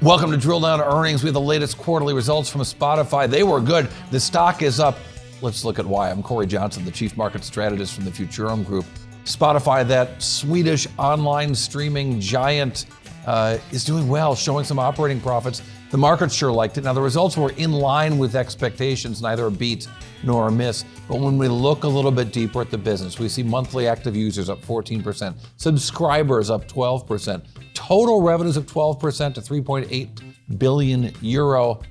Welcome to Drill Down Earnings. We have the latest quarterly results from Spotify. They were good. The stock is up. Let's look at why. I'm Corey Johnson, the Chief Market Strategist from the Futurum Group. Spotify, that Swedish online streaming giant, is doing well, showing some operating profits. The market sure liked it. Now, the results were in line with expectations, neither a beat nor a miss. But when we look a little bit deeper at the business, we see monthly active users up 14%, subscribers up 12%, total revenues up 12% to 3.8 billion euro,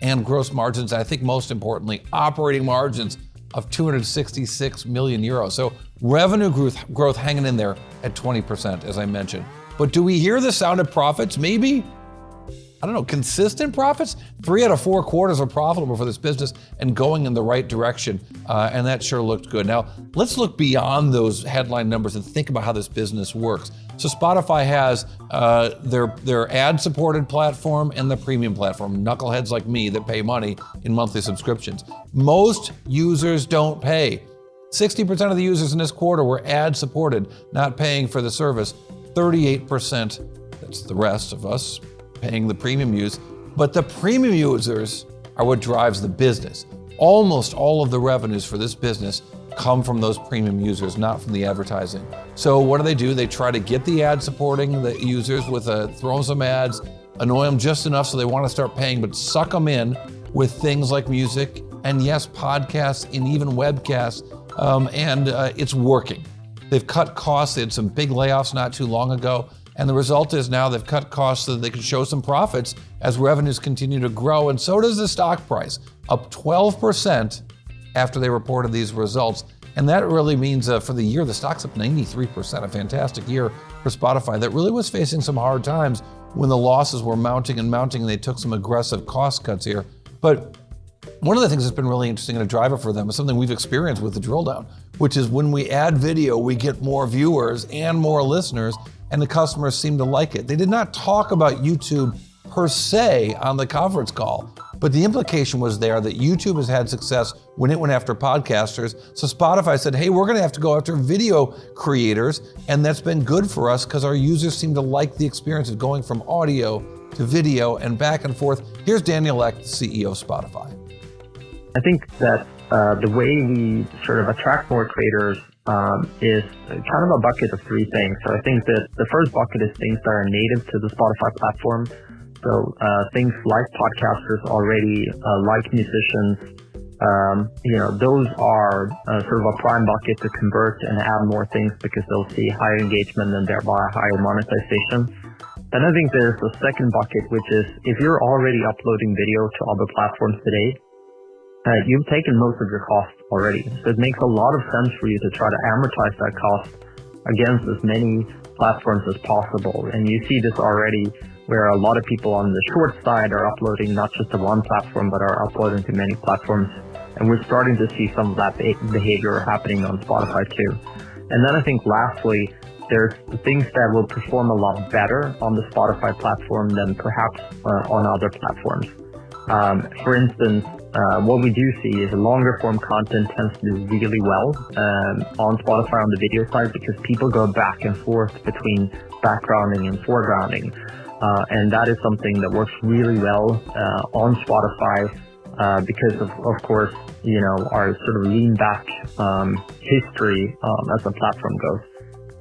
and gross margins, I think most importantly, operating margins of 266 million euros. So revenue growth hanging in there at 20%, as I mentioned. But do we hear the sound of profits? Maybe. I don't know, consistent profits? 3 out of 4 quarters are profitable for this business and going in the right direction, and that sure looked good. Now, let's look beyond those headline numbers and think about how this business works. So Spotify has their ad-supported platform and the premium platform, knuckleheads like me that pay money in monthly subscriptions. Most users don't pay. 60% of the users in this quarter were ad-supported, not paying for the service. 38%, that's the rest of us, paying the premium use, but the premium users are what drives the business. Almost all of the revenues for this business come from those premium users, not from the advertising. So what do? They try to get the ad supporting the users with throw them some ads, annoy them just enough so they want to start paying, but suck them in with things like music and yes, podcasts and even webcasts, and it's working. They've cut costs. They had some big layoffs not too long ago. And the result is now they've cut costs so that they can show some profits as revenues continue to grow. And so does the stock price, up 12% after they reported these results. And that really means for the year, the stock's up 93%, a fantastic year for Spotify that really was facing some hard times when the losses were mounting and they took some aggressive cost cuts here. But one of the things that's been really interesting and a driver for them is something we've experienced with the drill down, which is when we add video, we get more viewers and more listeners, and the customers seem to like it. They did not talk about YouTube per se on the conference call, but the implication was there that YouTube has had success when it went after podcasters. So Spotify said, hey, we're gonna have to go after video creators, and that's been good for us because our users seem to like the experience of going from audio to video and back and forth. Here's Daniel Ek, the CEO of Spotify. I think that the way we sort of attract more creators is kind of a bucket of 3 things. So I think that the first bucket is things that are native to the Spotify platform. So things like podcasters already, like musicians, those are sort of a prime bucket to convert and add more things because they'll see higher engagement and thereby higher monetization. Then I think there's a second bucket, which is if you're already uploading video to other platforms today, you've taken most of your cost already. So it makes a lot of sense for you to try to amortize that cost against as many platforms as possible. And you see this already where a lot of people on the short side are uploading not just to one platform, but are uploading to many platforms. And we're starting to see some of that behavior happening on Spotify too. And then I think lastly, there's things that will perform a lot better on the Spotify platform than perhaps on other platforms. For instance, what we do see is longer form content tends to do really well on Spotify on the video side because people go back and forth between backgrounding and foregrounding. And that is something that works really well on Spotify because of course, our sort of lean back history as the platform goes.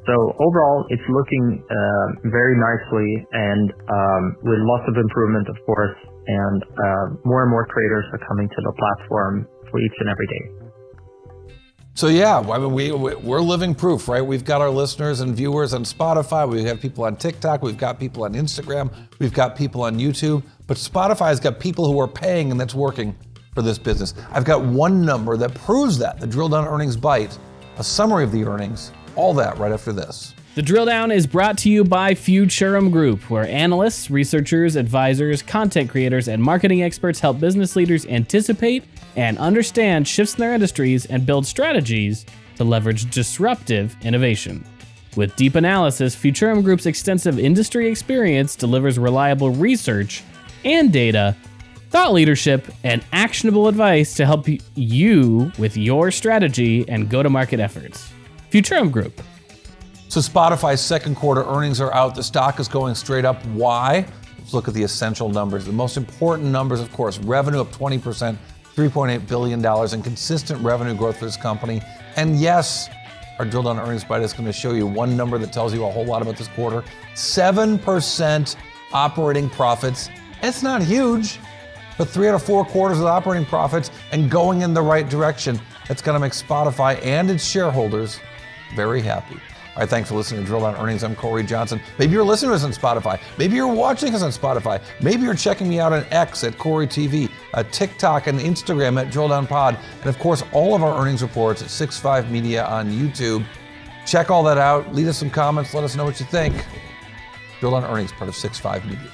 So overall, it's looking very nicely and with lots of improvement, of course, and more creators are coming to the platform for each and every day. So yeah, I mean, we're living proof, right? We've got our listeners and viewers on Spotify, we have people on TikTok, we've got people on Instagram, we've got people on YouTube, but Spotify's got people who are paying and that's working for this business. I've got one number that proves that, the Drill Down Earnings Bite, a summary of the earnings, all that right after this. The Drill Down is brought to you by Futurum Group, where analysts, researchers, advisors, content creators, and marketing experts help business leaders anticipate and understand shifts in their industries and build strategies to leverage disruptive innovation. With deep analysis, Futurum Group's extensive industry experience delivers reliable research and data, thought leadership, and actionable advice to help you with your strategy and go-to-market efforts. Futurum Group. So Spotify's second quarter earnings are out. The stock is going straight up. Why? Let's look at the essential numbers. The most important numbers, of course, revenue up 20%, $3.8 billion, and consistent revenue growth for this company. And yes, our drill down earnings bite is going to show you one number that tells you a whole lot about this quarter. 7% operating profits. It's not huge, but 3 out of 4 quarters of operating profits and going in the right direction. That's going to make Spotify and its shareholders very happy. All right, thanks for listening to Drill Down Earnings. I'm Corey Johnson. Maybe you're listening to us on Spotify. Maybe you're watching us on Spotify. Maybe you're checking me out on X at Corey TV, TikTok and Instagram at Drill Down Pod, and of course, all of our earnings reports at 6.5 Media on YouTube. Check all that out. Leave us some comments. Let us know what you think. Drill Down Earnings, part of 6.5 Media.